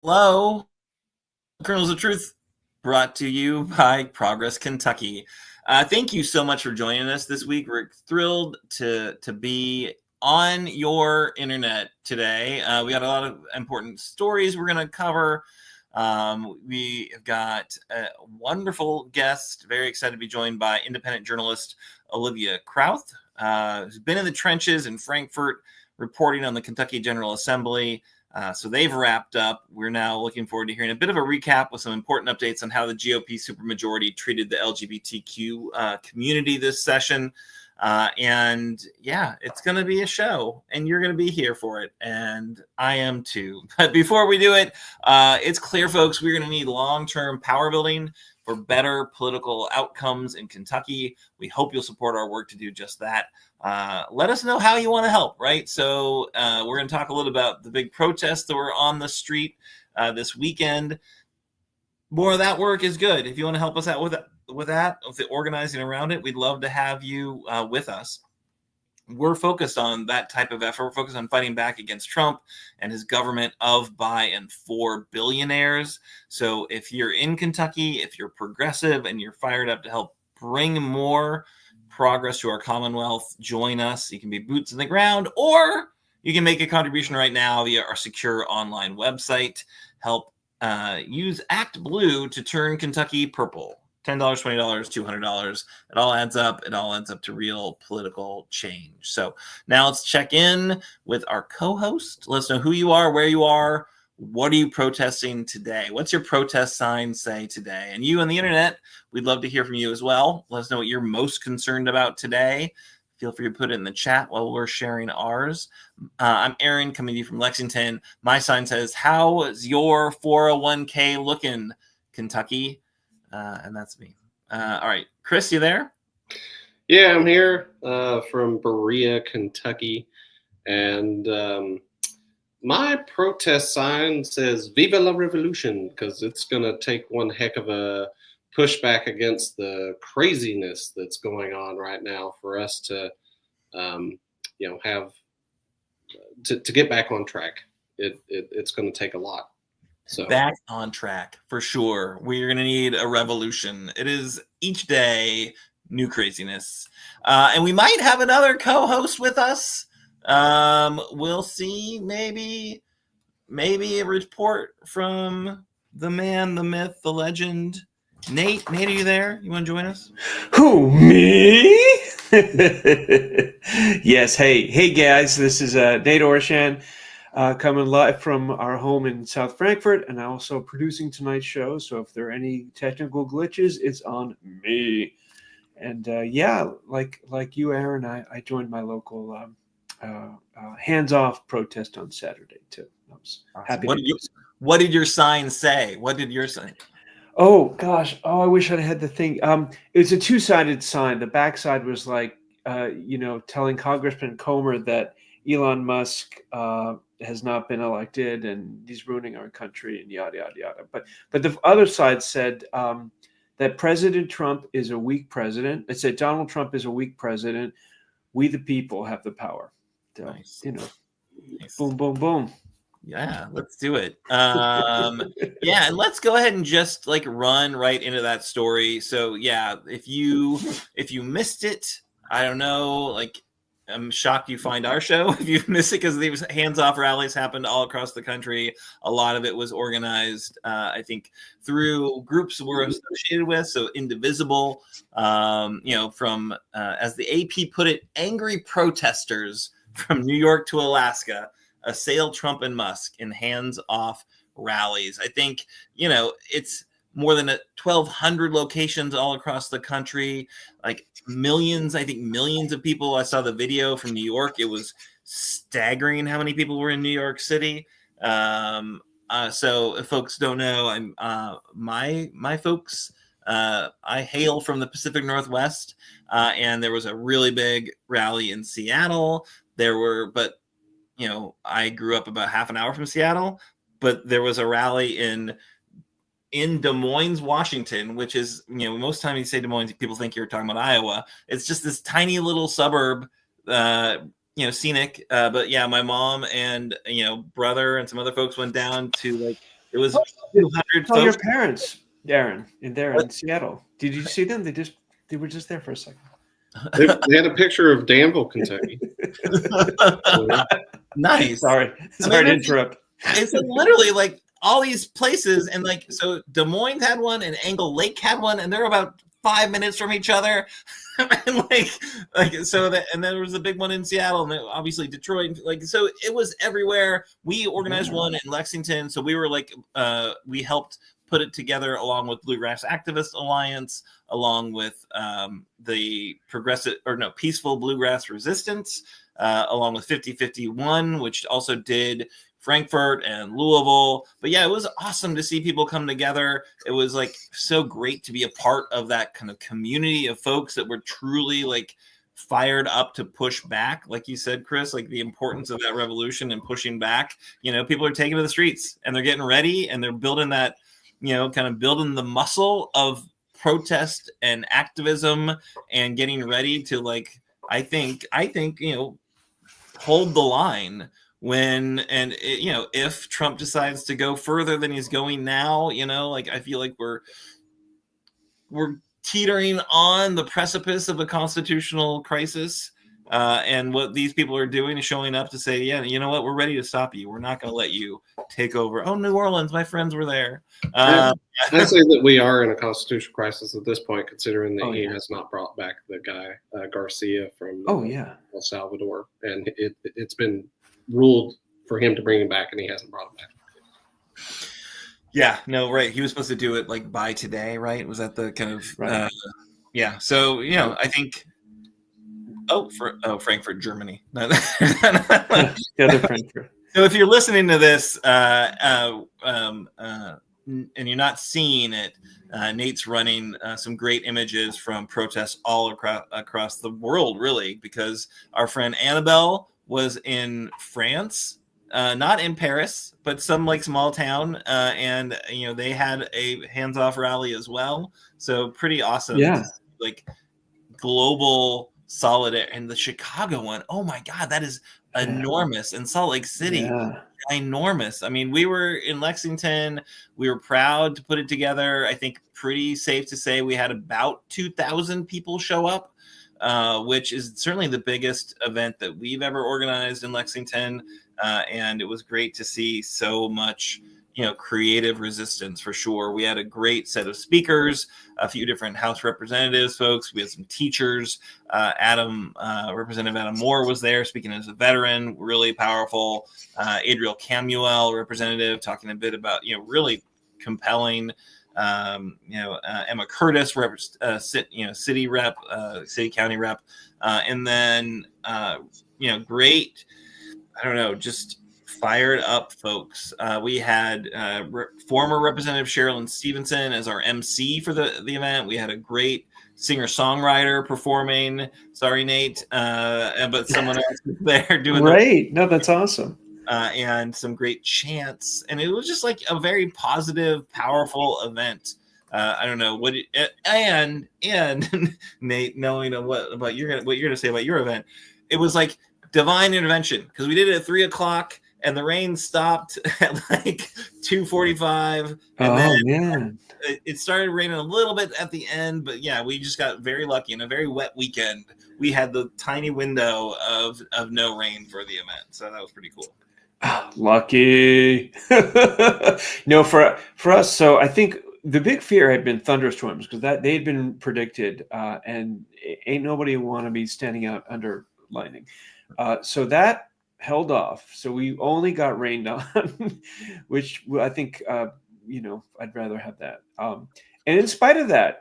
Hello, Kernels of Truth, brought to you by Progress Kentucky. Thank you so much for joining us this week. We're thrilled to be on your internet today. We got a lot of important stories we're going to cover. We have got a wonderful guest, very excited to be joined by independent journalist Olivia Krauth, who's been in the trenches in Frankfort reporting on the Kentucky General Assembly. So they've wrapped up. We're now looking forward to hearing a bit of a recap with some important updates on how the GOP supermajority treated the LGBTQ community this session. And yeah, it's going to be a show, and you're going to be here for it, and I am too. But before we do it, it's clear, folks, we're going to need long-term power building for better political outcomes in Kentucky. We hope you'll support our work to do just that. Let us know how you want to help, right? So we're going to talk a little about the big protests that were on the street this weekend. More of that work is good. If you want to help us out with the organizing around it, we'd love to have you with us. We're focused on that type of effort. We're focused on fighting back against Trump and his government of, by, and for billionaires. So if you're in Kentucky, if you're progressive and you're fired up to help bring more progress to our commonwealth, join us. You can be boots on the ground, or you can make a contribution right now via our secure online website. Help use Act Blue to turn Kentucky purple. $10, $20, $200. It all adds up. It all adds up to real political change. So now let's check in with our co-host. Let us know who you are, where you are. What are you protesting today? What's your protest sign say today? And you on the internet, we'd love to hear from you as well. Let us know what you're most concerned about today. Feel free to put it in the chat while we're sharing ours. I'm Aaron, coming to you from Lexington. My sign says, how's your 401k looking, Kentucky? And that's me. All right, Chris, you there? Yeah, I'm here from Berea, Kentucky. And my protest sign says Viva la Revolution, because it's going to take one heck of a pushback against the craziness that's going on right now for us to, have to get back on track. It's going to take a lot. So back on track for sure. We're going to need a revolution. It is each day new craziness. And we might have another co-host with us. We'll see. Maybe a report from the man, the myth, the legend. Nate, are you there? You want to join us? Who, me? Yes. Hey guys, this is Nate Orshan, coming live from our home in South Frankfort, and also producing tonight's show. So if there are any technical glitches, it's on me. And like you, Aaron, I joined my local hands-off protest on Saturday too. I was happy. What did your sign say? What did your sign? Oh gosh! Oh, I wish I had the thing. It's a two-sided sign. The backside was like, telling Congressman Comer that Elon Musk has not been elected and he's ruining our country and yada yada yada. But the other side said that President Trump is a weak president. It said Donald Trump is a weak president. We the people have the power. So, nice. Nice. Boom, boom, boom. Yeah, let's do it. Yeah, and let's go ahead and just run right into that story. So yeah, if you missed it, I don't know, I'm shocked you find our show if you missed it, because these hands-off rallies happened all across the country. A lot of it was organized, I think, through groups we're associated with. So Indivisible, from, as the AP put it, angry protesters from New York to Alaska assail Trump and Musk in hands-off rallies. I think, it's more than 1,200 locations all across the country, millions of people. I saw the video from New York. It was staggering how many people were in New York City. So if folks don't know, I'm my folks, I hail from the Pacific Northwest, and there was a really big rally in Seattle. I grew up about half an hour from Seattle, but there was a rally in Des Moines, Washington, which is, most times you say Des Moines, people think you're talking about Iowa. It's just this tiny little suburb, scenic. But yeah, my mom and, brother and some other folks went down to It was Oh, 200 tell your folks. parents, Darren, in What? Seattle. Did you see them? They were just there for a second. They had a picture of Danville, Kentucky. Nice. Sorry I mean, to interrupt. it's literally like all these places, and like so Des Moines had one and Angle Lake had one, and they're about 5 minutes from each other. And like so that, and then there was a big one in Seattle, and then obviously Detroit, like so it was everywhere. We organized one in Lexington, so we were like we helped put it together along with Bluegrass Activist Alliance, along with the Peaceful Bluegrass Resistance, along with 5051, which also did Frankfurt and Louisville. But yeah, it was awesome to see people come together. It was like so great to be a part of that kind of community of folks that were truly like fired up to push back. Like you said, Chris, like the importance of that revolution and pushing back. You know, people are taking to the streets and they're getting ready and they're building that, you know, kind of building the muscle of protest and activism and getting ready to like, I think, you know, hold the line when, and it, you know, if Trump decides to go further than he's going now, you know, like I feel like we're teetering on the precipice of a constitutional crisis. And what these people are doing is showing up to say, yeah, you know what, we're ready to stop you. We're not going to let you take over. Oh, New Orleans, my friends were there. I say that we are in a constitutional crisis at this point, considering that he has not brought back the guy Garcia from El Salvador, and it's been ruled for him to bring him back, and he hasn't brought him back. Yeah, no, right. He was supposed to do it like by today, right? Was that the kind of yeah? So you know, I think. Frankfurt, Germany. The other Frankfurt. So if you're listening to this and you're not seeing it, Nate's running some great images from protests all across the world, really, because our friend Annabelle was in France, not in Paris, but some like small town, and you know they had a hands-off rally as well. So pretty awesome. Yeah, like global solidarity. And the Chicago one, oh my God, that is enormous. In Salt Lake City, enormous. I mean, we were in Lexington. We were proud to put it together. I think pretty safe to say we had about 2,000 people show up, which is certainly the biggest event that we've ever organized in Lexington. And it was great to see so much, you know, creative resistance for sure. We had a great set of speakers, a few different House representatives folks. We had some teachers. Representative Adam Moore was there speaking as a veteran, really powerful. Adriel Camuel, representative, talking a bit about, you know, really compelling. Emma Curtis, city rep, city county rep, and then great. I don't know, just fired up folks. We had former Representative Sherilyn Stevenson as our MC for the event. We had a great singer-songwriter performing. Sorry, Nate, but someone else was there doing great. No, that's awesome. And some great chants, and it was just like a very positive, powerful event. I don't know what, and Nate, knowing what you're gonna say about your event, it was like divine intervention because we did it at 3:00 and the rain stopped at like 2:45, and then it started raining a little bit at the end. But yeah, we just got very lucky. In a very wet weekend, we had the tiny window of no rain for the event, so that was pretty cool. Lucky. No, for us. So I think the big fear had been thunderstorms because that they had been predicted, and ain't nobody want to be standing out under lightning. So that held off. So we only got rained on, which I think I'd rather have that. And in spite of that,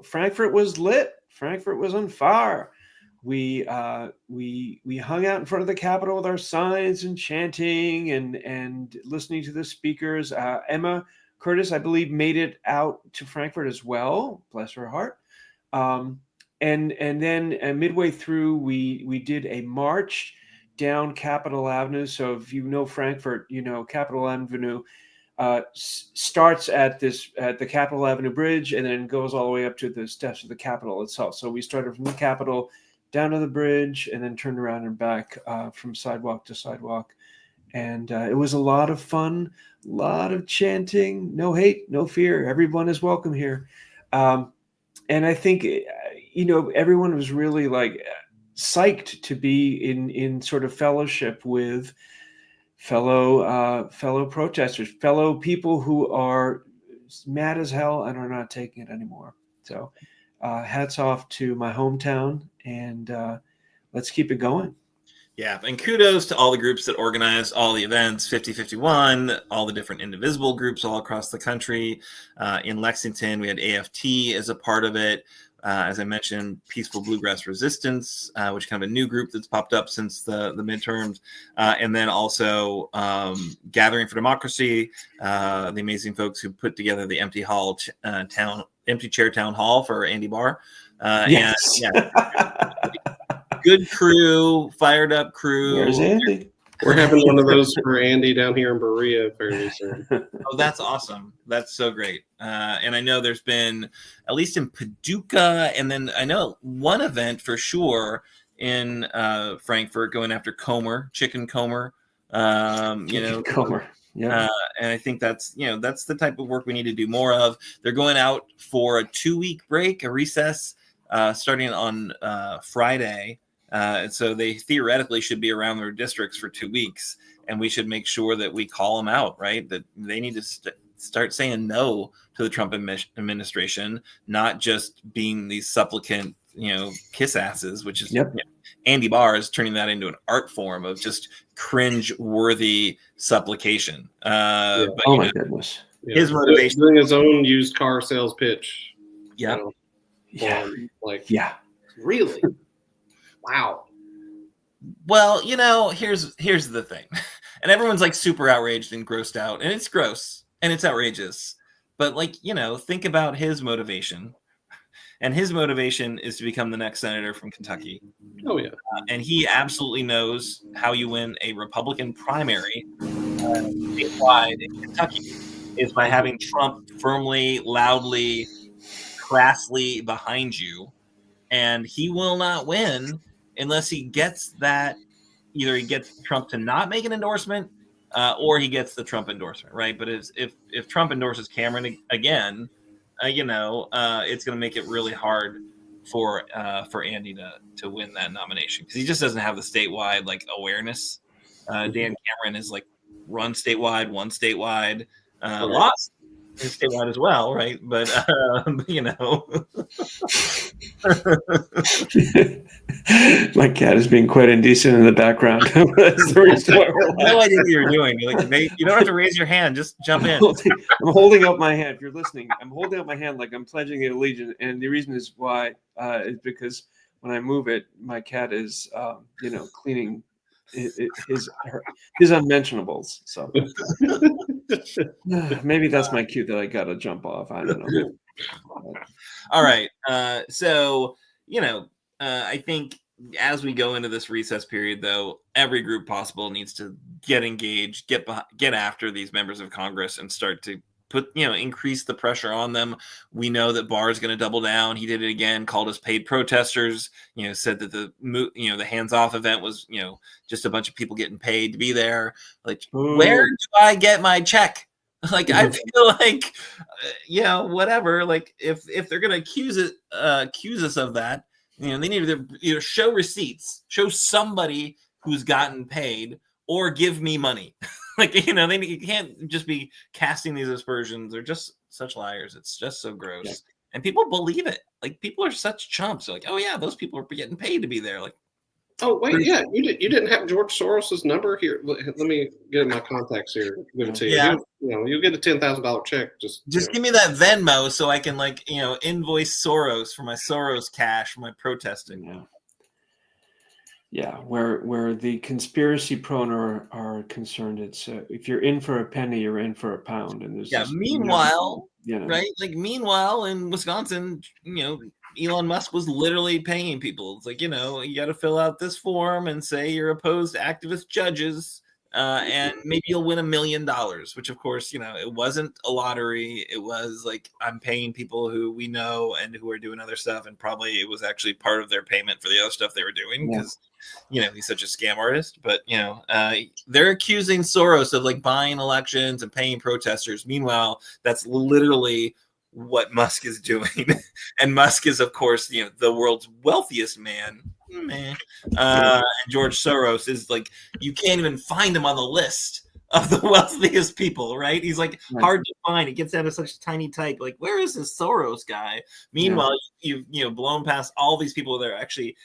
Frankfurt was lit. Frankfurt was on fire. We hung out in front of the Capitol with our signs and chanting and listening to the speakers. Emma Curtis, I believe, made it out to Frankfurt as well. Bless her heart. And then midway through, we did a march down Capitol Avenue. So if you know Frankfurt, Capitol Avenue starts at the Capitol Avenue Bridge and then goes all the way up to the steps of the Capitol itself. So we started from the Capitol down to the bridge and then turned around and back from sidewalk to sidewalk. And it was a lot of fun, a lot of chanting, no hate, no fear. Everyone is welcome here. And I think, everyone was really like psyched to be in sort of fellowship with fellow protesters, fellow people who are mad as hell and are not taking it anymore. So hats off to my hometown, and let's keep it going. Yeah, and kudos to all the groups that organized all the events, 5051, all the different Indivisible groups all across the country. In Lexington, we had AFT as a part of it. As I mentioned, Peaceful Bluegrass Resistance, which is kind of a new group that's popped up since the midterms. And then also Gathering for Democracy, the amazing folks who put together the Empty Chair Town Hall for Andy Barr. Yes. And, yeah, good crew, fired up crew. Where's Andy? We're having one of those for Andy down here in Berea fairly soon. Oh, that's awesome. That's so great. And I know there's been, at least in Paducah, and then I know one event for sure in Frankfurt going after Comer, Chicken Comer. Comer. Yeah. And I think that's the type of work we need to do more of. They're going out for a 2-week break, a recess, starting on Friday. So they theoretically should be around their districts for 2 weeks, and we should make sure that we call them out, right? That they need to start saying no to the Trump administration, not just being these supplicant, kiss asses, which is Andy Barr is turning that into an art form of just cringe-worthy supplication. But, my goodness. His motivation. Doing his own used car sales pitch. Yeah. Really? Wow. Well, here's the thing. And everyone's like super outraged and grossed out, and it's gross and it's outrageous. But think about his motivation. And his motivation is to become the next senator from Kentucky. Oh, yeah. And he absolutely knows how you win a Republican primary statewide in Kentucky is by having Trump firmly, loudly, crassly behind you. And he will not win unless he gets that. Either he gets Trump to not make an endorsement or he gets the Trump endorsement, right? But if Trump endorses Cameron again, it's going to make it really hard for Andy to win that nomination because he just doesn't have the statewide awareness. Dan Cameron is run statewide, won statewide, lost statewide as well, right? But my cat is being quite indecent in the background. That's the reason why we're no idea what you're doing. You don't have to raise your hand; just jump in. I'm holding up my hand. If you're listening, I'm holding up my hand like I'm pledging an allegiance, and the reason is why is because when I move it, my cat is cleaning his unmentionables. So maybe that's my cue that I gotta jump off. I don't know. All right. So I think as we go into this recess period, though, every group possible needs to get engaged, get after these members of Congress, and start to increase the pressure on them. We know that Barr is going to double down. He did it again, called us paid protesters, said that the hands-off event was, just a bunch of people getting paid to be there. Where do I get my check? I feel like, whatever, if they're going to accuse us of that, they need to either show receipts, show somebody who's gotten paid, or give me money. You can't just be casting these aspersions. They're just such liars. It's just so gross. Yeah. And people believe it. People are such chumps. They're oh yeah, those people are getting paid to be there. Oh wait, yeah, you didn't have George Soros's number here. Let me get my contacts here. Give it to you. Yeah. You'll get a $10,000 check. Just give me that Venmo so I can invoice Soros for my Soros cash for my protesting. Yeah. Yeah, where the conspiracy prone are concerned, it's if you're in for a penny, you're in for a pound. And there's meanwhile, right? Meanwhile, in Wisconsin, Elon Musk was literally paying people. It's you got to fill out this form and say you're opposed to activist judges. and maybe you'll win $1 million, which of course, it wasn't a lottery. It was like, I'm paying people who we know and who are doing other stuff. And probably it was actually part of their payment for the other stuff they were doing because, he's such a scam artist. But, they're accusing Soros of like buying elections and paying protesters. Meanwhile, that's literally what Musk is doing. And Musk is, of course, the world's wealthiest man. And George Soros is like, you can't even find him on the list of the wealthiest people, right? He's like hard to find. He gets out of such tiny type. Like, where is this Soros guy? Meanwhile, you've blown past all these people that are actually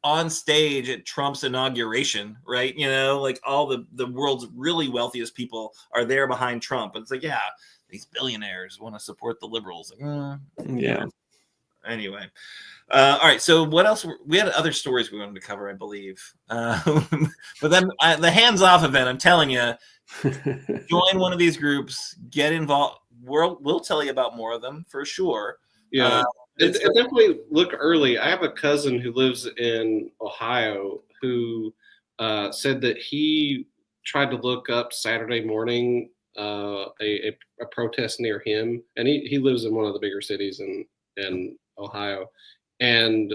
on stage at Trump's inauguration, right? Like all the world's really wealthiest people are there behind Trump. And it's like, these billionaires want to support the liberals. Like, Anyway. All right. So what else? We had other stories we wanted to cover, I believe. But then the hands-off event, I'm telling you, join one of these groups, get involved. We'll tell you about more of them for sure. Yeah. It definitely look early. I have a cousin who lives in Ohio who said that he tried to look up Saturday morning a protest near him, and he lives in one of the bigger cities in Ohio, and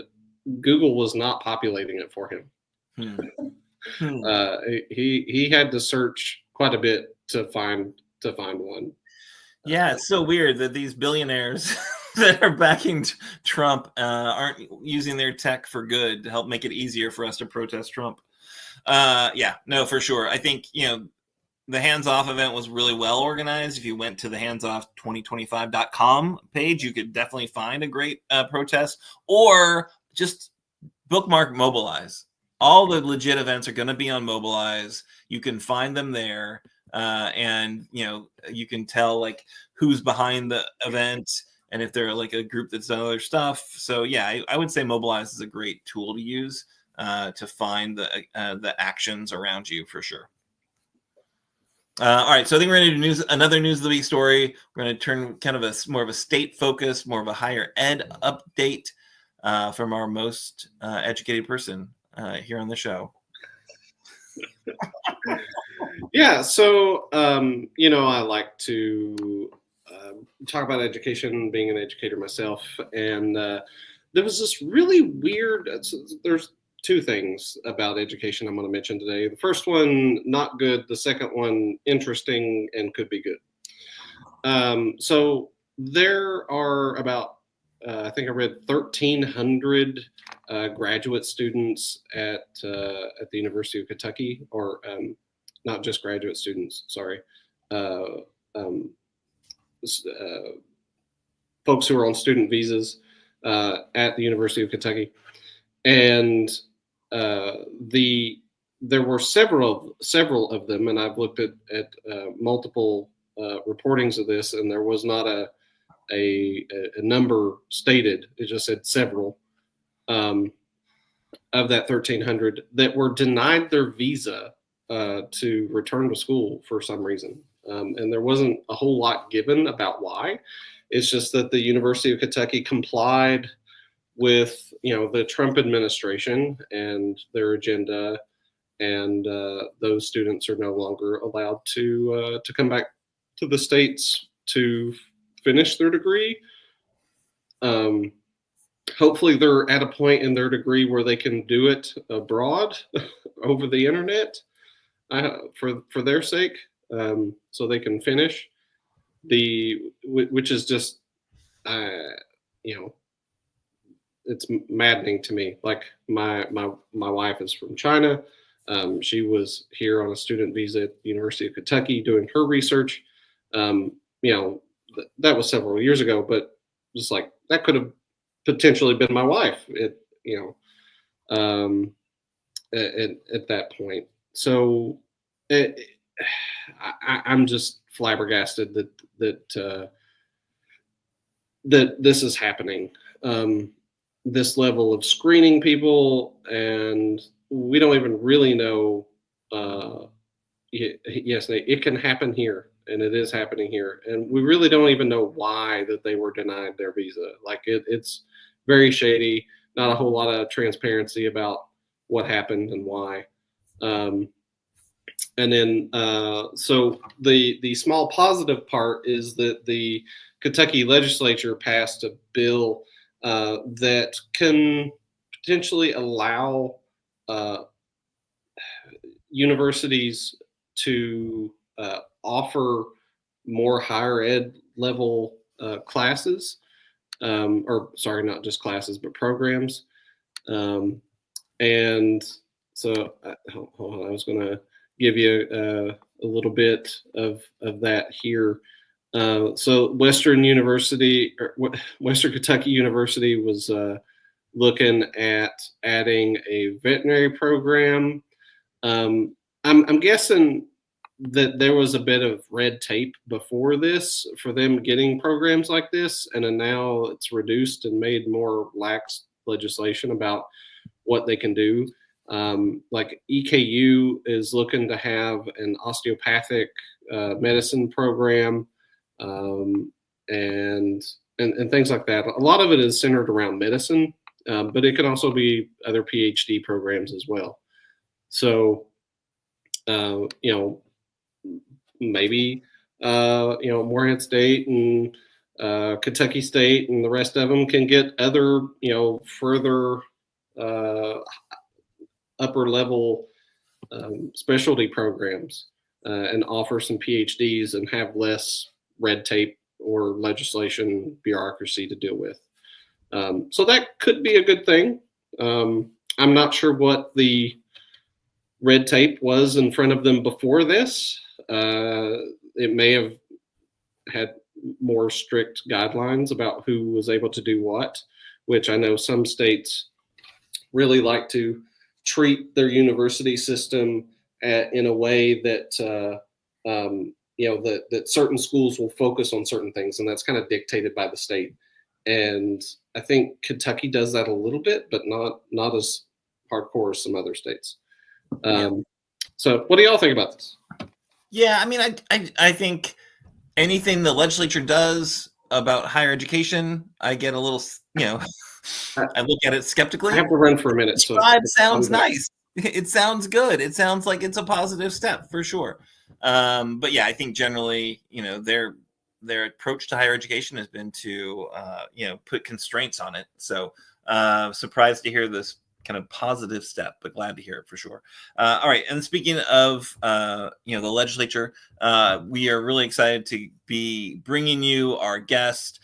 Google was not populating it for him. He had to search quite a bit to find one. Yeah, it's so weird that these billionaires that are backing Trump aren't using their tech for good to help make it easier for us to protest Trump. No, for sure. I think, the hands-off event was really well organized. If you went to the handsoff2025.com page, you could definitely find a great protest, or just bookmark Mobilize. All the legit events are going to be on Mobilize. You can find them there, and you can tell like who's behind the event and if they're like a group that's done other stuff. So I would say Mobilize is a great tool to use to find the actions around you for sure. All right, so I think we're going to do another News of the Week story. We're going to turn kind of more of a state focus, more of a higher ed update from our most educated person here on the show. So I like to talk about education, being an educator myself, and there was this really weird. There's two things about education I'm going to mention today. The first one, not good. The second one, interesting and could be good. So there are about, I think I read 1,300 graduate students at the University of Kentucky, or not just graduate students, sorry. Folks who are on student visas at the University of Kentucky. And there were several of them, and I've looked at multiple reportings of this, and there was not a number stated. It just said several of that 1,300 that were denied their visa to return to school for some reason, and there wasn't a whole lot given about why. It's just that the University of Kentucky complied with the Trump administration and their agenda, and those students are no longer allowed to come back to the States to finish their degree. Hopefully they're at a point in their degree where they can do it abroad over the internet for their sake, so they can finish which is just it's maddening to me. Like my wife is from China. She was here on a student visa at the University of Kentucky doing her research. That was several years ago, but just like that could have potentially been my wife at that point. So I'm just flabbergasted that this is happening. This level of screening people, and we don't even really know. Yes, it can happen here, and it is happening here, and we really don't even know why that they were denied their visa. Like it's very shady. Not a whole lot of transparency about what happened and why. And then, so the small positive part is that the Kentucky legislature passed a bill that can potentially allow universities to offer more higher ed level classes, or sorry, not just classes, but programs. And so, hold on, I was going to give you a little bit of that here. So Western Kentucky University was looking at adding a veterinary program. I'm guessing that there was a bit of red tape before this for them getting programs like this, and then now it's reduced and made more lax legislation about what they can do. Like EKU is looking to have an osteopathic medicine program, and things like that. A lot of it is centered around medicine, but it can also be other PhD programs as well. So, maybe Morehead State and Kentucky State and the rest of them can get other further upper level specialty programs and offer some PhDs and have less red tape or legislation bureaucracy to deal with. So that could be a good thing. I'm not sure what the red tape was in front of them before this. It may have had more strict guidelines about who was able to do what, which I know some states really like to treat their university system in a way that that certain schools will focus on certain things, and that's kind of dictated by the state. And I think Kentucky does that a little bit, but not as hardcore as some other states. So what do y'all think about this? Yeah, I mean, I think anything the legislature does about higher education, I get a little, I look at it skeptically. I have to run for a minute. So sounds nice. It sounds good. It sounds like it's a positive step for sure. But yeah, I think generally, their approach to higher education has been to, put constraints on it. So surprised to hear this kind of positive step, but glad to hear it for sure. All right. And speaking of, the legislature, we are really excited to be bringing you our guest.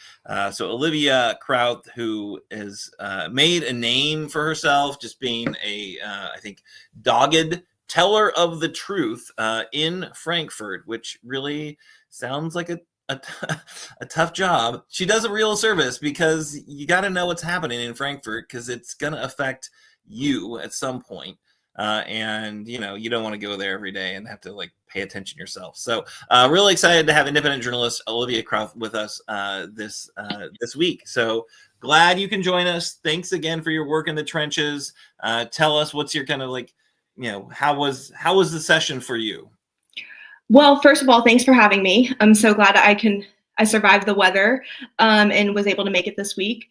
So Olivia Krauth, who has made a name for herself, just being I think, dogged teller of the truth in Frankfurt, which really sounds like a tough job. She does a real service because you got to know what's happening in Frankfurt because it's going to affect you at some point. And you don't want to go there every day and have to pay attention yourself. So really excited to have independent journalist Olivia Krauth with us this week. So glad you can join us. Thanks again for your work in the trenches. Tell us what's your kind of how was the session for you? Well, first of all, thanks for having me. I'm so glad I survived the weather and was able to make it this week.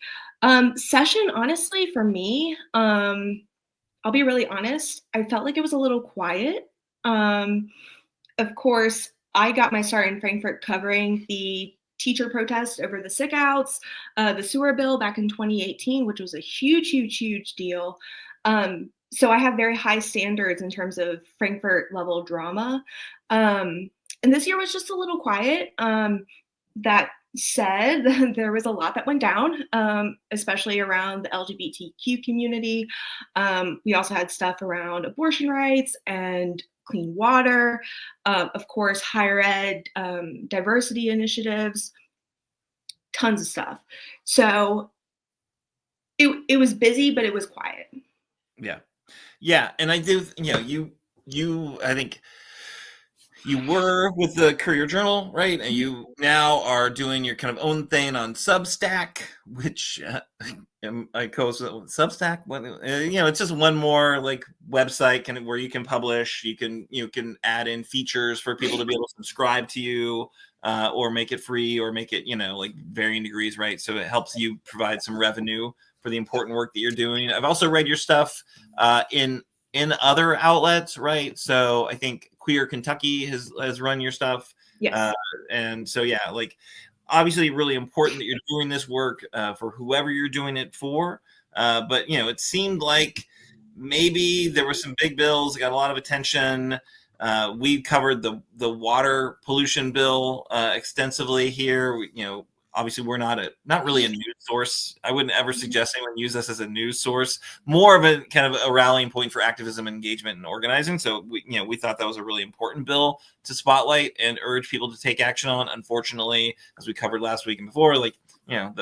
Session, honestly, for me, I'll be really honest, I felt like it was a little quiet. Of course, I got my start in Frankfurt covering the teacher protest over the sick outs, the sewer bill back in 2018, which was a huge, huge, huge deal. So I have very high standards in terms of Frankfurt level drama. And this year was just a little quiet. That said, there was a lot that went down, especially around the LGBTQ community. We also had stuff around abortion rights and clean water, of course, higher ed, diversity initiatives, tons of stuff. So it was busy, but it was quiet. Yeah. And I do, I think you were with the Courier Journal, right? And you now are doing your kind of own thing on Substack, which I co-host Substack. It's just one more website where you can publish. You can add in features for people to be able to subscribe to you, or make it free, or make it varying degrees, right? So it helps you provide some revenue for the important work that you're doing. I've also read your stuff in in other outlets, right? So I think Queer Kentucky has run your stuff. Yes. And so, yeah, like obviously really important that you're doing this work for whoever you're doing it for. But, you know, it seemed like maybe there were some big bills that got a lot of attention. We covered the water pollution bill extensively here. You know, obviously we're not really a news source. I wouldn't ever suggest anyone use us as a news source. More of a kind of a rallying point for activism, engagement, and organizing. So we thought that was a really important bill to spotlight and urge people to take action on. Unfortunately, as we covered last week and before, like, you know,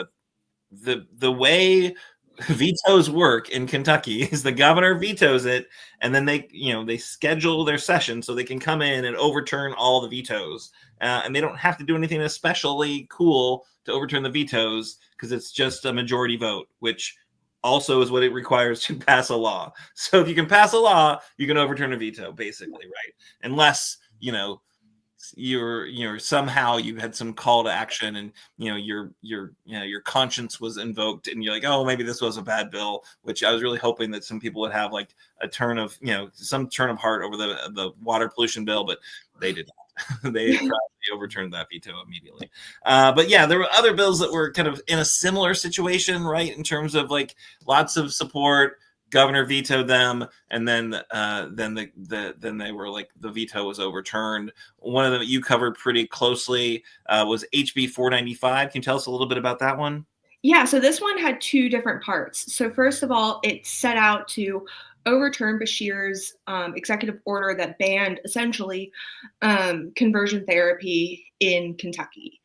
the way vetoes work in Kentucky is the governor vetoes it, and then they schedule their session so they can come in and overturn all the vetoes, and they don't have to do anything especially cool to overturn the vetoes because it's just a majority vote, which also is what it requires to pass a law. So if you can pass a law, you can overturn a veto, basically, right? Unless you're somehow you had some call to action and your conscience was invoked and you're like, oh, maybe this was a bad bill, which I was really hoping that some people would have like some turn of heart over the water pollution bill, but they did not. They overturned that veto immediately. But yeah, there were other bills that were kind of in a similar situation, right, in terms of like lots of support. Governor vetoed them, and then they were like the veto was overturned. One of them you covered pretty closely was HB 495. Can you tell us a little bit about that one? Yeah, so this one had two different parts. So first of all, it set out to overturn Beshear's executive order that banned essentially conversion therapy in Kentucky.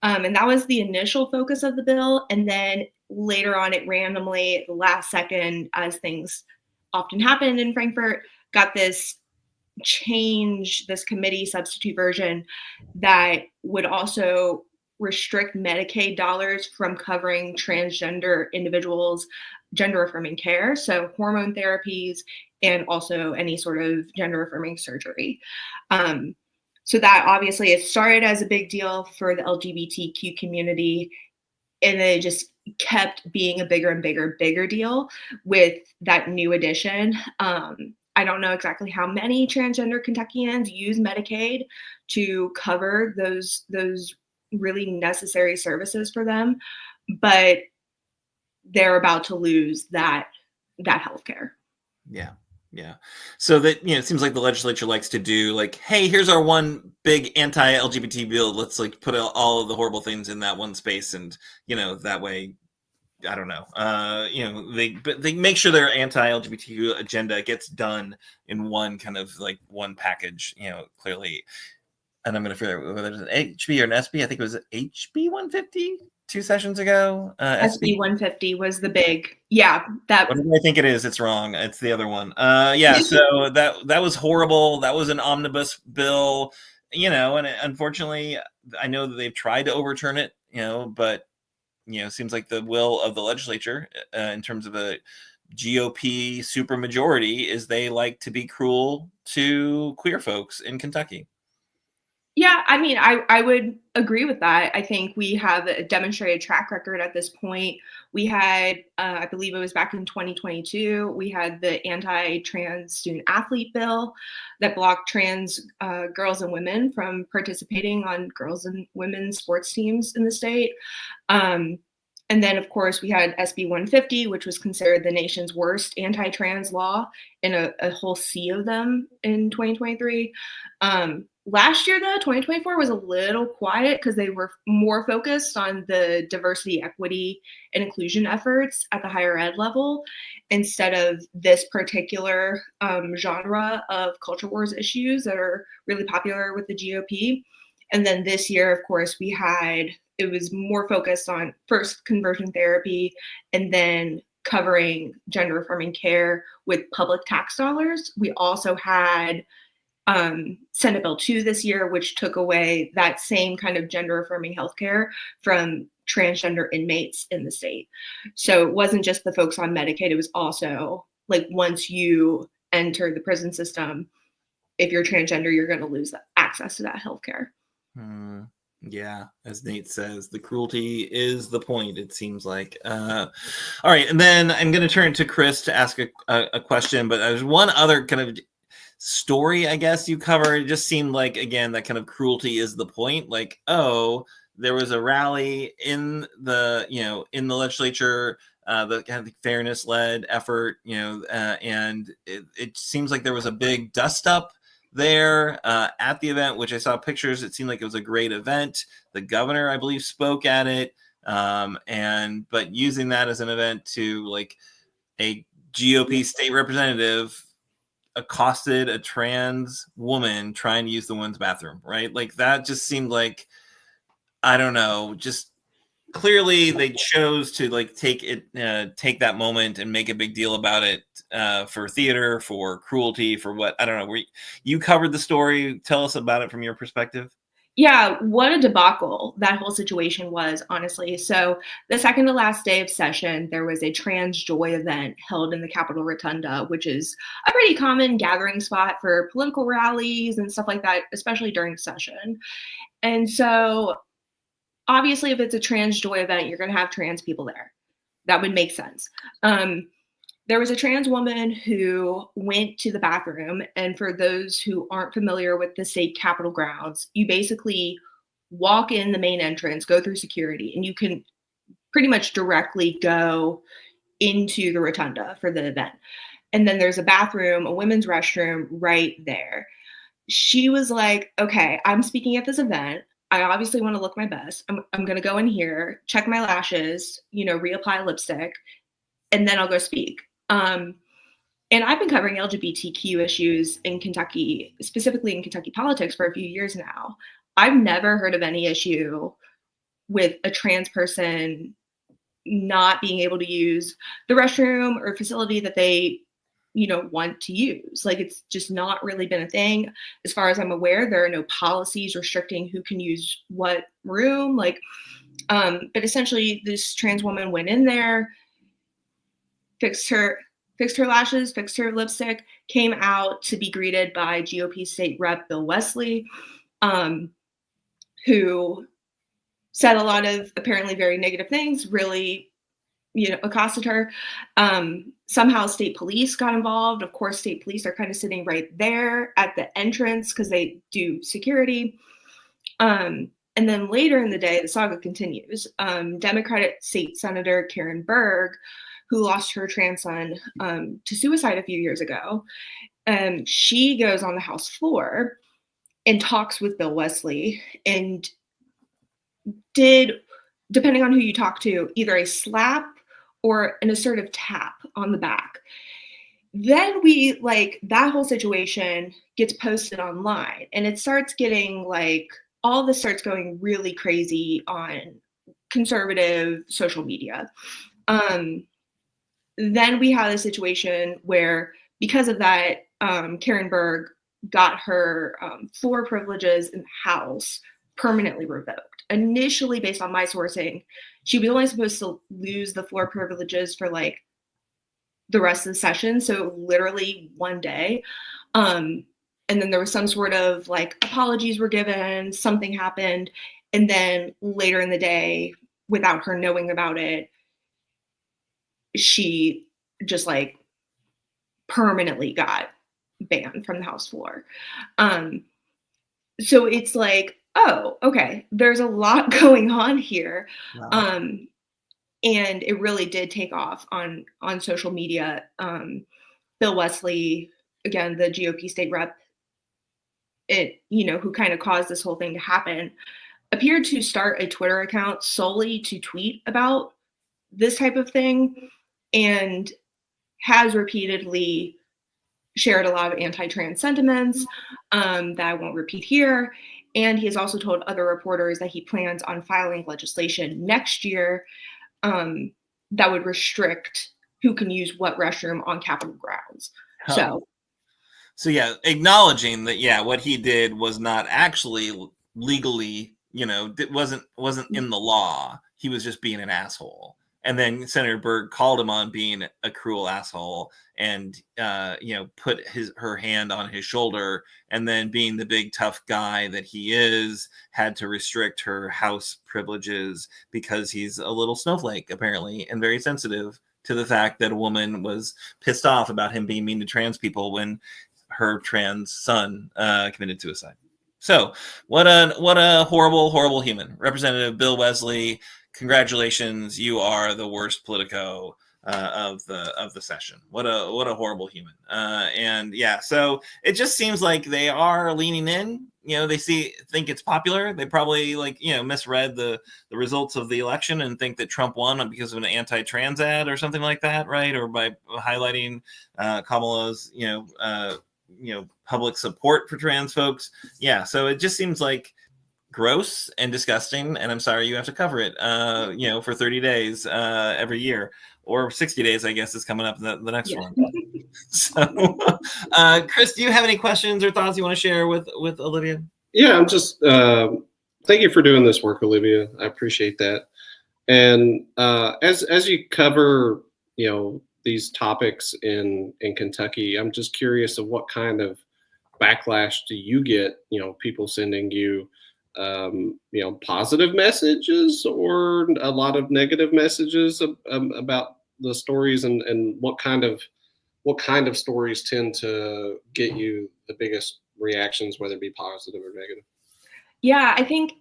And that was the initial focus of the bill. And then later on, it randomly, at the last second, as things often happen in Frankfurt, got this change, this committee substitute version that would also restrict Medicaid dollars from covering transgender individuals' gender affirming care, so hormone therapies and also any sort of gender affirming surgery. So that obviously it started as a big deal for the LGBTQ community, and then it just kept being a bigger and bigger deal with that new addition. I don't know exactly how many transgender Kentuckians use Medicaid to cover those really necessary services for them, but they're about to lose that healthcare. Yeah. So that, it seems like the legislature likes to do like, hey, here's our one big anti-LGBT bill. Let's like put all of the horrible things in that one space. And, that way, I don't know, they make sure their anti-LGBTQ agenda gets done in one kind of like one package, clearly. And I'm going to figure out whether it's an HB or an SB. I think it was HB 150 2 sessions ago. SB 150 was the big, that. What do I think it is? It's wrong. It's the other one. So that was horrible. That was an omnibus bill, and unfortunately, I know that they've tried to overturn it, but it seems like the will of the legislature in terms of a GOP supermajority is they like to be cruel to queer folks in Kentucky. Yeah, I mean, I would agree with that. I think we have a demonstrated track record at this point. We had, I believe it was back in 2022, we had the anti-trans student athlete bill that blocked trans girls and women from participating on girls and women's sports teams in the state. And then, of course, we had SB 150, which was considered the nation's worst anti-trans law, in a whole sea of them in 2023. Last year, though, 2024 was a little quiet because they were more focused on the diversity, equity, and inclusion efforts at the higher ed level instead of this particular genre of culture wars issues that are really popular with the GOP. And then this year, of course, it was more focused on first conversion therapy and then covering gender affirming care with public tax dollars. We also had Senate Bill 2 this year, which took away that same kind of gender affirming healthcare from transgender inmates in the state. So it wasn't just the folks on Medicaid, it was also like once you enter the prison system, if you're transgender, you're going to lose access to that healthcare. Yeah, as Nate says, the cruelty is the point, it seems like. All right, and then I'm going to turn to Chris to ask a question, but there's one other kind of story, I guess, you cover. It just seemed like, again, that kind of cruelty is the point. Like, oh, there was a rally in the, in the legislature, the kind of fairness-led effort, and it seems like there was a big dust-up there at the event, which I saw pictures. It seemed like it was a great event. The governor, I believe, spoke at it, but using that as an event to, like, a GOP state representative accosted a trans woman trying to use the women's bathroom, right? Like, that just seemed like, I don't know, just clearly they chose to, like, take that moment and make a big deal about it, for theater, for cruelty, for what, I don't know. You covered the story. Tell us about it from your perspective. Yeah, what a debacle that whole situation was, honestly. So the second to last day of session, there was a Trans Joy event held in the Capitol Rotunda, which is a pretty common gathering spot for political rallies and stuff like that, especially during session. And so obviously, if it's a Trans Joy event, you're going to have trans people there. That would make sense. There was a trans woman who went to the bathroom, and for those who aren't familiar with the state Capitol grounds, you basically walk in the main entrance, go through security, and you can pretty much directly go into the rotunda for the event. And then there's a bathroom, a women's restroom right there. She was like, okay, I'm speaking at this event. I obviously want to look my best. I'm going to go in here, check my lashes, reapply lipstick, and then I'll go speak. And I've been covering LGBTQ issues in Kentucky, specifically in Kentucky politics, for a few years now. I've never heard of any issue with a trans person not being able to use the restroom or facility that they, want to use. Like, it's just not really been a thing. As far as I'm aware, there are no policies restricting who can use what room. But essentially, this trans woman went in there, fixed her lashes, fixed her lipstick, came out to be greeted by GOP state rep Bill Wesley, who said a lot of apparently very negative things, really, accosted her. Somehow state police got involved. Of course, state police are kind of sitting right there at the entrance because they do security. And then later in the day, the saga continues. Democratic State Senator Karen Berg, who lost her trans son to suicide a few years ago, she goes on the House floor and talks with Bill Wesley and did, depending on who you talk to, either a slap or an assertive tap on the back. Then that whole situation gets posted online, and it starts getting all this starts going really crazy on conservative social media. Then we have a situation where, because of that, Karen Berg got her floor privileges in the House permanently revoked. Initially, based on my sourcing, she was only supposed to lose the floor privileges for the rest of the session, so literally one day. And then there was some sort of apologies were given, something happened, and then later in the day, without her knowing about it, she just permanently got banned from the House floor. So it's oh, okay, there's a lot going on here. Wow. And it really did take off on social media. Bill Wesley, again, the GOP state rep, who kind of caused this whole thing to happen, appeared to start a Twitter account solely to tweet about this type of thing, and has repeatedly shared a lot of anti-trans sentiments that I won't repeat here. And he has also told other reporters that he plans on filing legislation next year that would restrict who can use what restroom on Capitol grounds. Oh. So yeah, acknowledging that, what he did was not actually legally, it wasn't in the law. He was just being an asshole. And then Senator Byrd called him on being a cruel asshole and, put her hand on his shoulder, and then being the big tough guy that he is, had to restrict her House privileges because he's a little snowflake, apparently, and very sensitive to the fact that a woman was pissed off about him being mean to trans people when her trans son committed suicide. So what a horrible, horrible human. Representative Bill Wesley, congratulations. You are the worst Politico of the session. What a horrible human. So it just seems like they are leaning in. They think it's popular. They probably misread the results of the election and think that Trump won because of an anti-trans ad or something like that, right? Or by highlighting Kamala's public support for trans folks. Yeah, so it just seems like gross and disgusting, and I'm sorry you have to cover it for 30 days every year, or 60 days, I guess, is coming up the next one. So Chris, do you have any questions or thoughts you want to share with Olivia? Yeah, I'm just thank you for doing this work, Olivia. I appreciate that. And as you cover these topics in Kentucky, I'm just curious of what kind of backlash do you get, people sending you positive messages or a lot of negative messages about the stories, and what kind of stories tend to get you the biggest reactions, whether it be positive or negative? Yeah, I think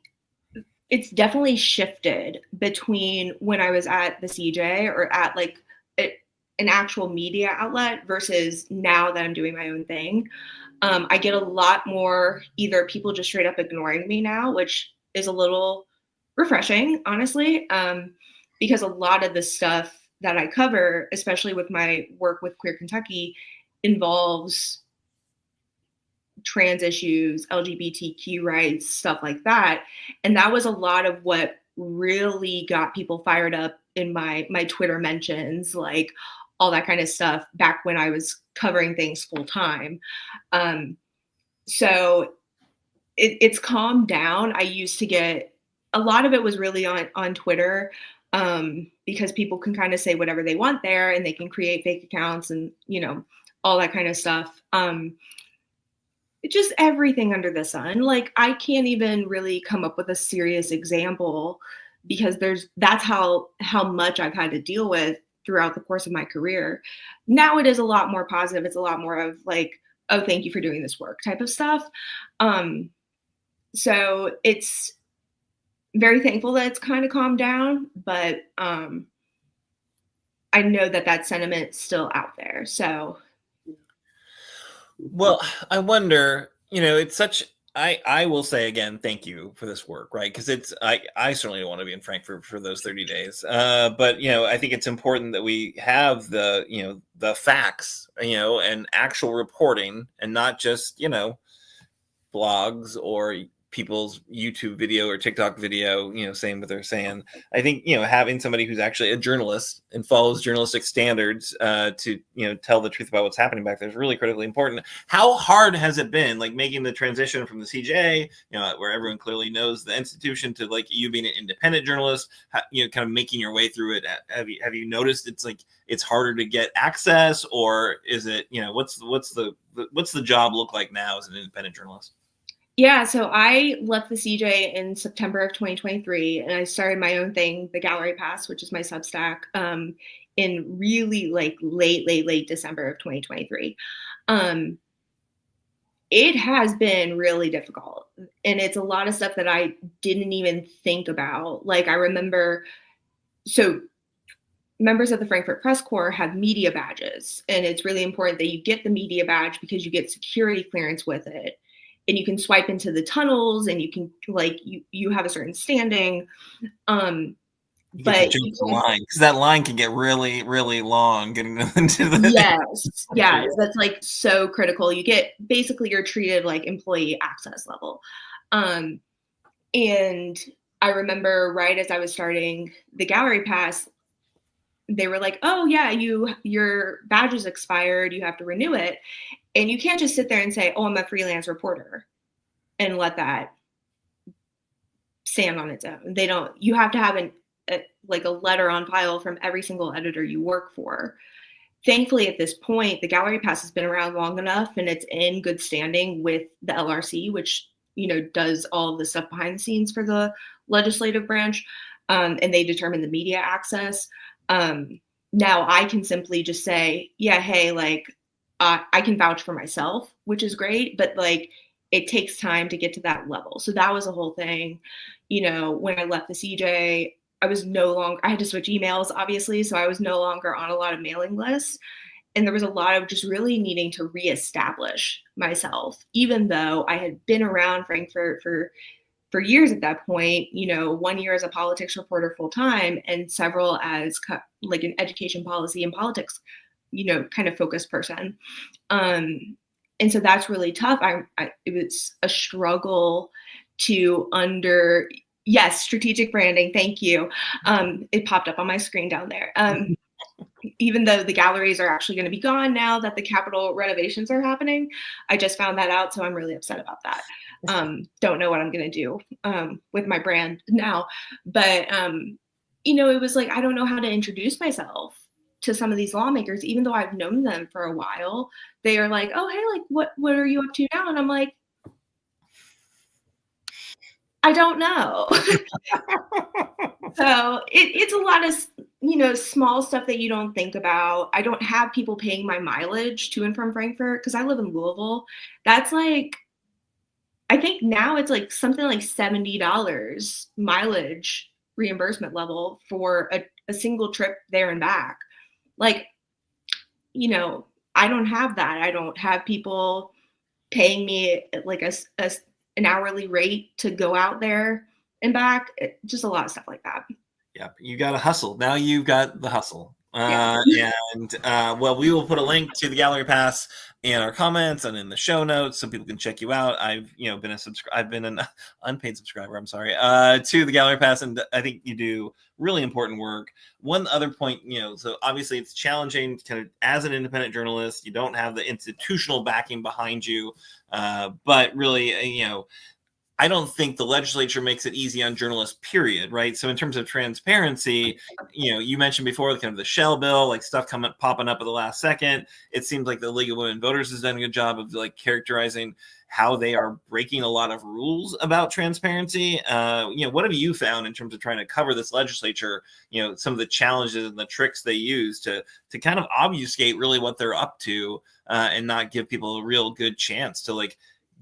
it's definitely shifted between when I was at the CJ or at an actual media outlet versus now that I'm doing my own thing. I get a lot more either people just straight up ignoring me now, which is a little refreshing, honestly, because a lot of the stuff that I cover, especially with my work with Queer Kentucky, involves trans issues, LGBTQ rights, stuff like that. And that was a lot of what really got people fired up in my Twitter mentions, like all that kind of stuff back when I was covering things full time. So it's calmed down. I used to get a lot of it was really on Twitter, because people can kind of say whatever they want there, and they can create fake accounts and all that kind of stuff. Just everything under the sun. Like, I can't even really come up with a serious example because that's how much I've had to deal with throughout the course of my career. Now it is a lot more positive. It's a lot more of like, oh, thank you for doing this work type of stuff. So it's very thankful that it's kind of calmed down, but I know that sentiment's still out there. So. Well, I wonder, it's such, I will say again, thank you for this work, right? Because I certainly don't want to be in Frankfurt for those 30 days. But, I think it's important that we have the facts, and actual reporting, and not just, blogs or people's YouTube video or TikTok video, saying what they're saying. I think, having somebody who's actually a journalist and follows journalistic standards to, tell the truth about what's happening back there is really critically important. How hard has it been, like, making the transition from the CJ, where everyone clearly knows the institution, to like you being an independent journalist, kind of making your way through it? Have you noticed it's harder to get access, or is it, what's the job look like now as an independent journalist? Yeah, so I left the CJ in September of 2023, and I started my own thing, the Gallery Pass, which is my Substack, in really like late December of 2023. It has been really difficult, and it's a lot of stuff that I didn't even think about. Like, I remember, so members of the Frankfurt Press Corps have media badges, and it's really important that you get the media badge because you get security clearance with it. And you can swipe into the tunnels, and you can you have a certain standing. But the line, because that line can get really, really long getting into the yes, that's like so critical. You're treated like employee access level. And I remember right as I was starting the Gallery Pass, they were like, oh yeah, your badge is expired, you have to renew it. And you can't just sit there and say, oh, I'm a freelance reporter, and let that stand on its own. You have to have like a letter on file from every single editor you work for. Thankfully, at this point, the gallery pass has been around long enough and it's in good standing with the LRC, which, does all of the stuff behind the scenes for the legislative branch, and they determine the media access. Now I can simply just say, yeah, hey, like, I can vouch for myself, which is great, but like, it takes time to get to that level. So that was a whole thing. When I left the CJ, I had to switch emails, obviously. So I was no longer on a lot of mailing lists. And there was a lot of just really needing to reestablish myself, even though I had been around Frankfurt for years at that point, 1 year as a politics reporter full time and several as like an education policy and politics, kind of focused person. And so that's really tough. It was a struggle to yes, strategic branding. Thank you. It popped up on my screen down there. Even though the galleries are actually going to be gone now that the Capitol renovations are happening, I just found that out. So I'm really upset about that. Don't know what I'm going to do with my brand now. But, it was like, I don't know how to introduce myself to some of these lawmakers, even though I've known them for a while. They are like, oh, hey, like, what are you up to now? And I'm like, I don't know. So it's a lot of, small stuff that you don't think about. I don't have people paying my mileage to and from Frankfurt because I live in Louisville. That's like, I think now it's like something like $70 mileage reimbursement level for a single trip there and back. Like, I don't have that. I don't have people paying me like an hourly rate to go out there and back. Just a lot of stuff like that. Yep, you got to hustle. Now you've got the hustle. Yeah. Well, we will put a link to the gallery pass in our comments and in the show notes so people can check you out. I've been an unpaid subscriber, I'm sorry, to the gallery pass, and I think you do really important work. One other point, so obviously it's challenging kind of as an independent journalist. You don't have the institutional backing behind you, but really, I don't think the legislature makes it easy on journalists, period, right? So in terms of transparency, you mentioned before kind of the shell bill, like stuff popping up at the last second. It seems like the League of Women Voters has done a good job of like characterizing how they are breaking a lot of rules about transparency. What have you found in terms of trying to cover this legislature, some of the challenges and the tricks they use to kind of obfuscate really what they're up to and not give people a real good chance to like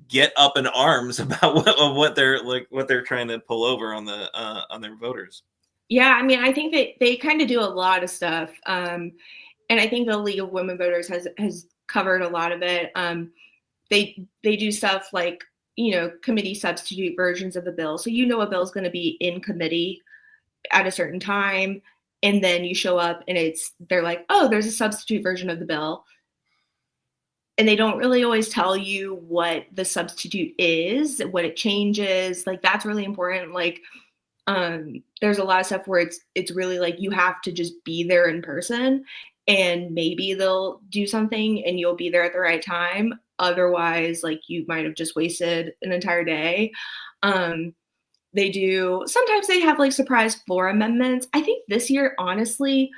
get up in arms about what they're trying to pull over on their voters. Yeah, I mean, I think that they kind of do a lot of stuff, and I think the League of Women Voters has covered a lot of it. They do stuff like committee substitute versions of the bill, so a bill is going to be in committee at a certain time, and then you show up and they're like, oh, there's a substitute version of the bill. And they don't really always tell you what the substitute is, what it changes. Like, that's really important. Like, there's a lot of stuff where it's really like you have to just be there in person, and maybe they'll do something and you'll be there at the right time. Otherwise, like, you might have just wasted an entire day. Sometimes they have like surprise floor amendments. I think this year, honestly,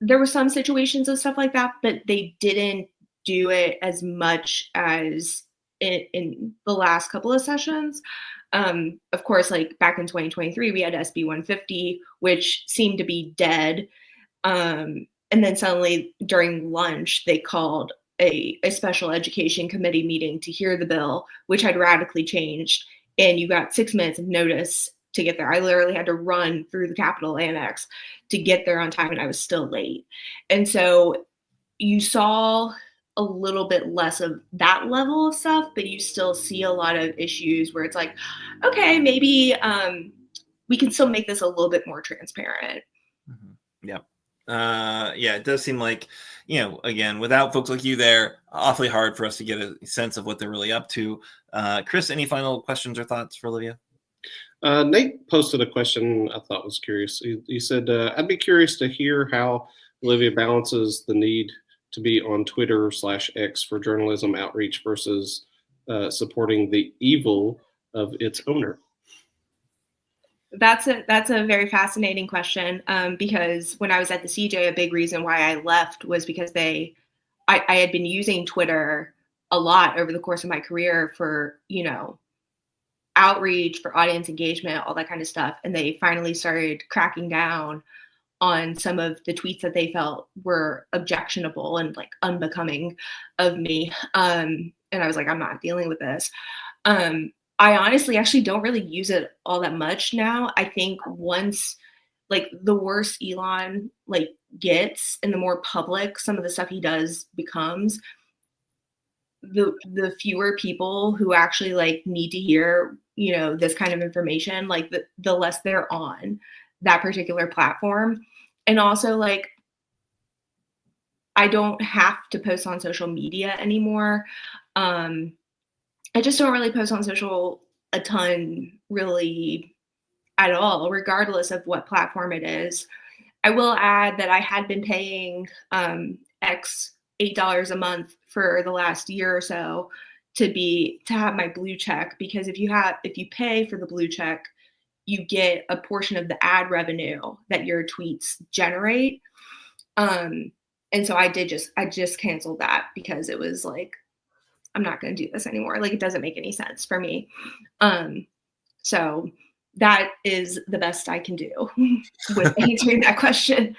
there were some situations of stuff like that, but they didn't do it as much as in the last couple of sessions. Of course, like back in 2023, we had SB 150, which seemed to be dead. And then suddenly during lunch, they called a special education committee meeting to hear the bill, which had radically changed. And you got 6 minutes of notice to get there. I literally had to run through the Capitol Annex to get there on time, and I was still late. And so you saw a little bit less of that level of stuff, but you still see a lot of issues where it's like, okay, maybe we can still make this a little bit more transparent. Mm-hmm. Yep. It does seem like, again, without folks like you there, awfully hard for us to get a sense of what they're really up to. Chris, any final questions or thoughts for Olivia? Nate posted a question I thought was curious. He said, I'd be curious to hear how Olivia balances the need to be on Twitter/X for journalism outreach versus supporting the evil of its owner. That's a very fascinating question, because when I was at the CJ, a big reason why I left was because I had been using Twitter a lot over the course of my career for, outreach, for audience engagement, all that kind of stuff. And they finally started cracking down on some of the tweets that they felt were objectionable and like unbecoming of me. And I was like, I'm not dealing with this. I honestly actually don't really use it all that much now. I think once like the worse Elon like gets and the more public some of the stuff he does becomes, the fewer people who actually like need to hear, this kind of information, like the less they're on that particular platform. And also like I don't have to post on social media anymore. I just don't really post on social a ton, really, at all, regardless of what platform it is. I will add that I had been paying $8 a month for the last year or so to have my blue check, because if you pay for the blue check, you get a portion of the ad revenue that your tweets generate. And so I just canceled that because it was like, I'm not going to do this anymore. Like, it doesn't make any sense for me. So that is the best I can do with answering that question.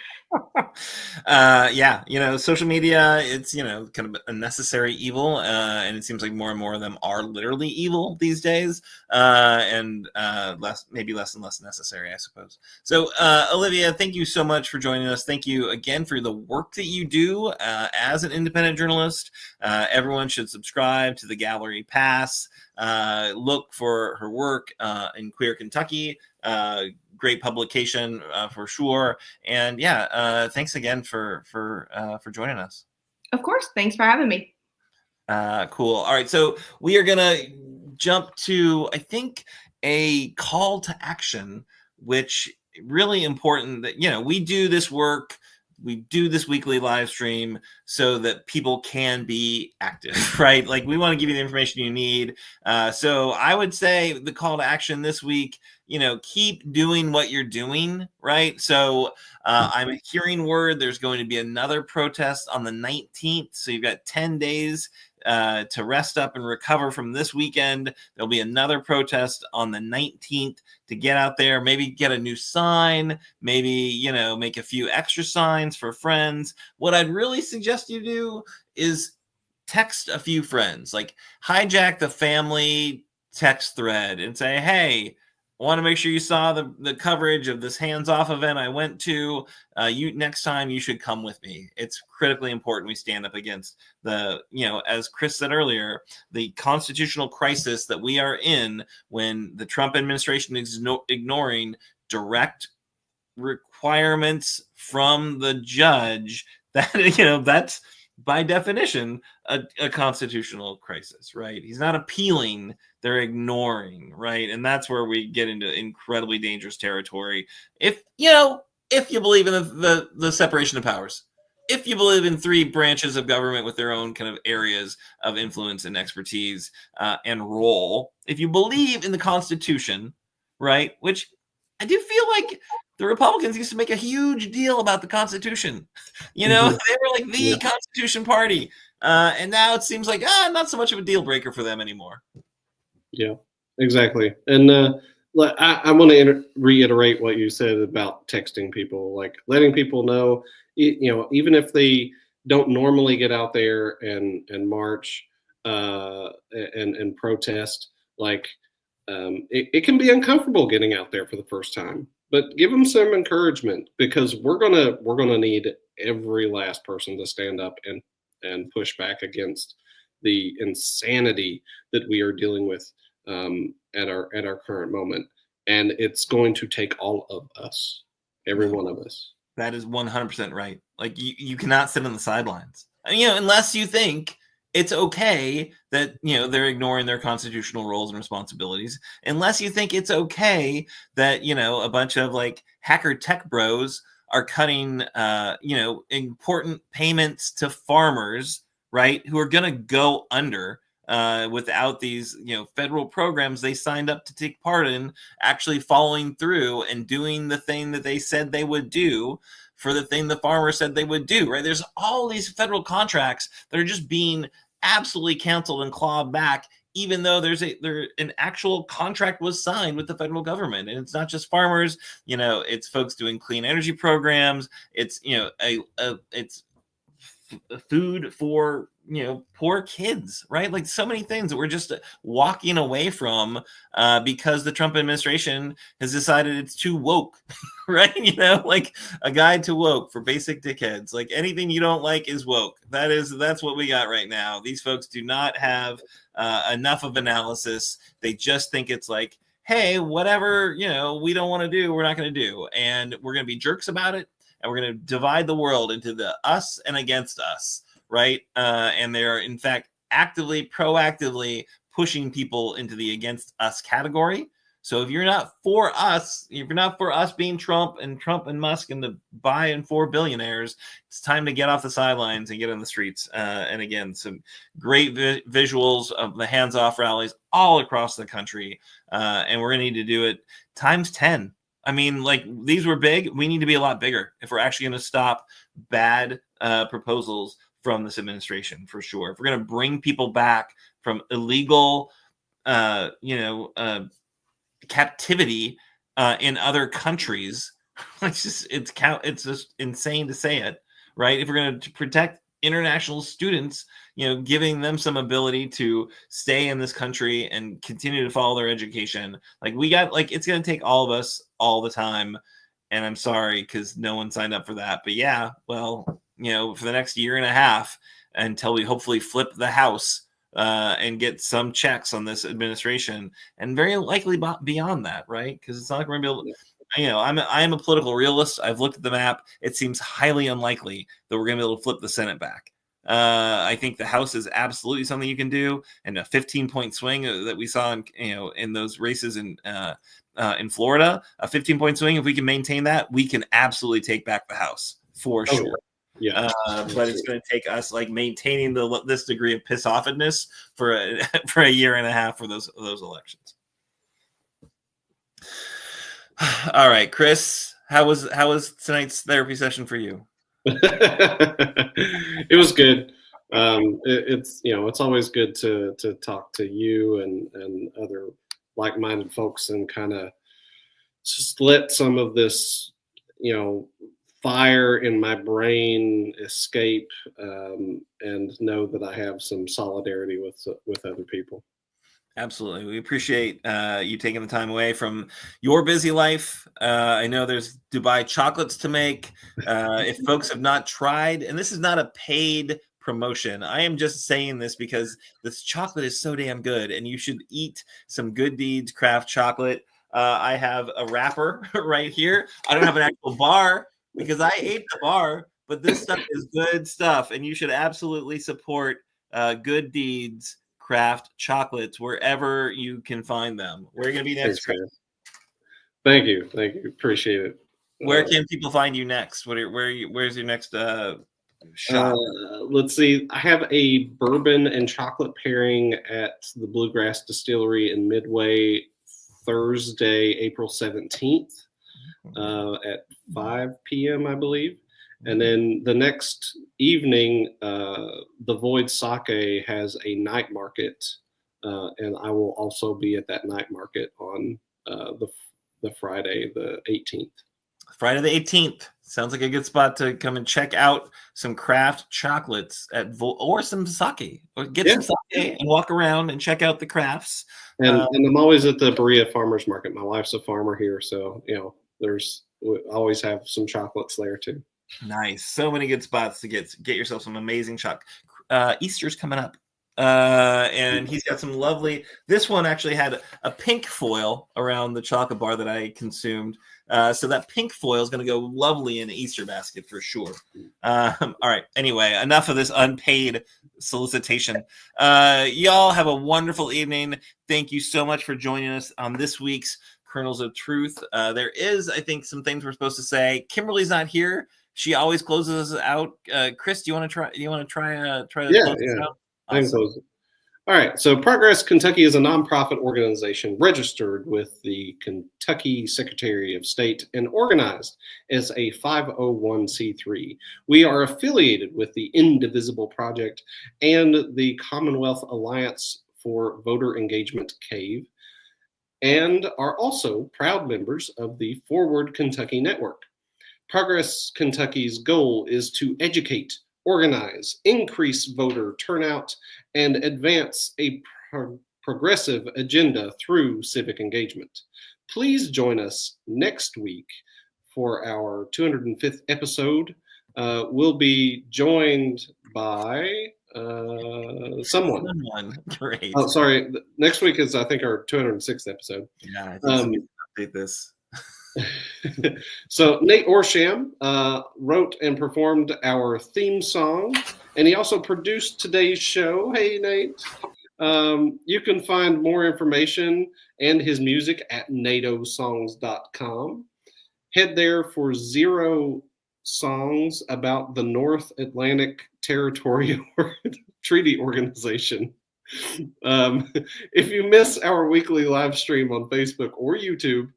Yeah, social media, it's, kind of a necessary evil. And it seems like more and more of them are literally evil these days. And maybe less and less necessary, I suppose. So, Olivia, thank you so much for joining us. Thank you again for the work that you do as an independent journalist. Everyone should subscribe to the Gallery Pass. Look for her work in Queer Kentucky. Great publication for sure. And thanks again for joining us. Of course. Thanks for having me. Cool. All right. So we are going to jump to, I think, a call to action, which really important that, we do this work. We do this weekly live stream so that people can be active, right? Like, we want to give you the information you need. So I would say the call to action this week, keep doing what you're doing, right? So I'm hearing word there's going to be another protest on the 19th. So you've got 10 days to rest up and recover from this weekend. There'll be another protest on the 19th to get out there, maybe get a new sign, maybe, make a few extra signs for friends. What I'd really suggest you do is text a few friends, like hijack the family text thread and say, hey, I want to make sure you saw the coverage of this hands-off event I went to. Next time you should come with me. It's critically important we stand up against the, as Chris said earlier, the constitutional crisis that we are in when the Trump administration is ignoring direct requirements from the judge. That, that's by definition a constitutional crisis, right? He's not appealing, they're ignoring, right? And that's where we get into incredibly dangerous territory. If you believe in the separation of powers, if you believe in three branches of government with their own kind of areas of influence and expertise and role, if you believe in the Constitution, right, which I do feel like the Republicans used to make a huge deal about the Constitution. They were like the Constitution party. And now it seems like not so much of a deal breaker for them anymore. Yeah, exactly. And I want to reiterate what you said about texting people, like letting people know, even if they don't normally get out there and march and protest, like it can be uncomfortable getting out there for the first time. But give them some encouragement, because we're gonna need every last person to stand up and push back against the insanity that we are dealing with at our current moment. And it's going to take all of us, every one of us. That is 100% right. Like, you cannot sit on the sidelines, unless you think it's okay that, they're ignoring their constitutional roles and responsibilities, unless you think it's okay that, a bunch of like hacker tech bros are cutting, important payments to farmers, right, who are going to go under without these, federal programs they signed up to take part in, actually following through and doing the thing that they said they would do for the thing the farmer said they would do, right? There's all these federal contracts that are just being absolutely canceled and clawed back, even though an actual contract was signed with the federal government. And it's not just farmers, it's folks doing clean energy programs. It's, it's food for, poor kids, right? Like so many things that we're just walking away from because the Trump administration has decided it's too woke, right? Like a guide to woke for basic dickheads. Like anything you don't like is woke. That's what we got right now. These folks do not have enough of analysis. They just think it's like, hey, whatever, we don't want to do, we're not going to do. And we're going to be jerks about it. And we're going to divide the world into the us and against us, right? And they're, in fact, proactively pushing people into the against us category. So if you're not for us, being Trump and Musk and the buy and for billionaires, it's time to get off the sidelines and get on the streets. And again, some great visuals of the hands-off rallies all across the country. And we're going to need to do it times 10. I mean, like these were big. We need to be a lot bigger if we're actually going to stop bad proposals from this administration, for sure. If we're going to bring people back from illegal, captivity in other countries, it's just insane to say it, right? If we're going to protect international students, giving them some ability to stay in this country and continue to follow their education. It's going to take all of us all the time. And I'm sorry, because no one signed up for that. But yeah, well, for the next year and a half until we hopefully flip the House and get some checks on this administration, and very likely beyond that, right? Because it's not like we're going to be able to, I'm a political realist. I've looked at the map. It seems highly unlikely that we're going to be able to flip the Senate back. I think the House is absolutely something you can do, and a 15-point swing that we saw in those races in Florida, a 15-point swing. If we can maintain that, we can absolutely take back the House for sure. Yeah, but it's going to take us maintaining this degree of piss offedness for a year and a half for those elections. All right, Chris, how was tonight's therapy session for you? It was good. It's always good to talk to you and other like-minded folks and kind of just let some of this fire in my brain escape, and know that I have some solidarity with other people. Absolutely. We appreciate you taking the time away from your busy life. I know there's Dubai chocolates to make. If folks have not tried, and this is not a paid promotion, I am just saying this because this chocolate is so damn good, and you should eat some Good Deeds craft chocolate. I have a wrapper right here. I don't have an actual bar because I ate the bar, but this stuff is good stuff, and you should absolutely support Good Deeds craft chocolates wherever you can find them. We're going to be next. Thank you. Appreciate it. Where can people find you next? Where's your next shop? Let's see. I have a bourbon and chocolate pairing at the Bluegrass Distillery in Midway Thursday, April 17th at 5 p.m., I believe. And then the next evening, the Void Sake has a night market, and I will also be at that night market on the Friday, the 18th. Friday the 18th. Sounds like a good spot to come and check out some craft chocolates or some sake, or get some sake and walk around and check out the crafts. And I'm always at the Berea Farmers Market. My wife's a farmer here, so we always have some chocolates there too. Nice. So many good spots to get yourself some amazing Easter's coming up. And he's got some lovely, this one actually had a pink foil around the chocolate bar that I consumed. So that pink foil is going to go lovely in the Easter basket for sure. All right. Anyway, enough of this unpaid solicitation. Y'all have a wonderful evening. Thank you so much for joining us on this week's Kernels of Truth. There is, I think, some things we're supposed to say. Kimberly's not here. She always closes us out. Chris, do you want to try? Do you want to try? Yeah. Close us out? I can close it. All right, so Progress Kentucky is a nonprofit organization registered with the Kentucky Secretary of State and organized as a 501c3. We are affiliated with the Indivisible Project and the Commonwealth Alliance for Voter Engagement, CAVE, and are also proud members of the Forward Kentucky Network. Progress Kentucky's goal is to educate, organize, increase voter turnout, and advance a progressive agenda through civic engagement. Please join us next week for our 205th episode. We'll be joined by someone. Great. Oh, sorry. Next week is, I think, our 206th episode. Yeah, I think so. We can update this. So Nate Orshan wrote and performed our theme song, and he also produced today's show. Hey, Nate. You can find more information and his music at natosongs.com. Head there for 0 songs about the North Atlantic Territory Treaty Organization. If you miss our weekly live stream on Facebook or YouTube,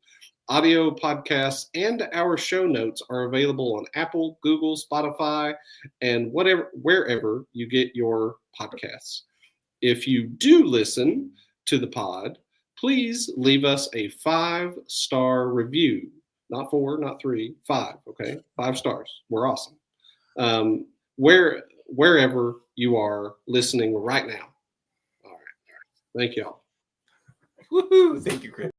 audio podcasts and our show notes are available on Apple, Google, Spotify, and wherever you get your podcasts. If you do listen to the pod, please leave us a 5-star review. Not 4, not 3, 5, okay? 5 stars. We're awesome. Wherever you are listening right now. All right. Thank you all. Woohoo! Thank you, Chris.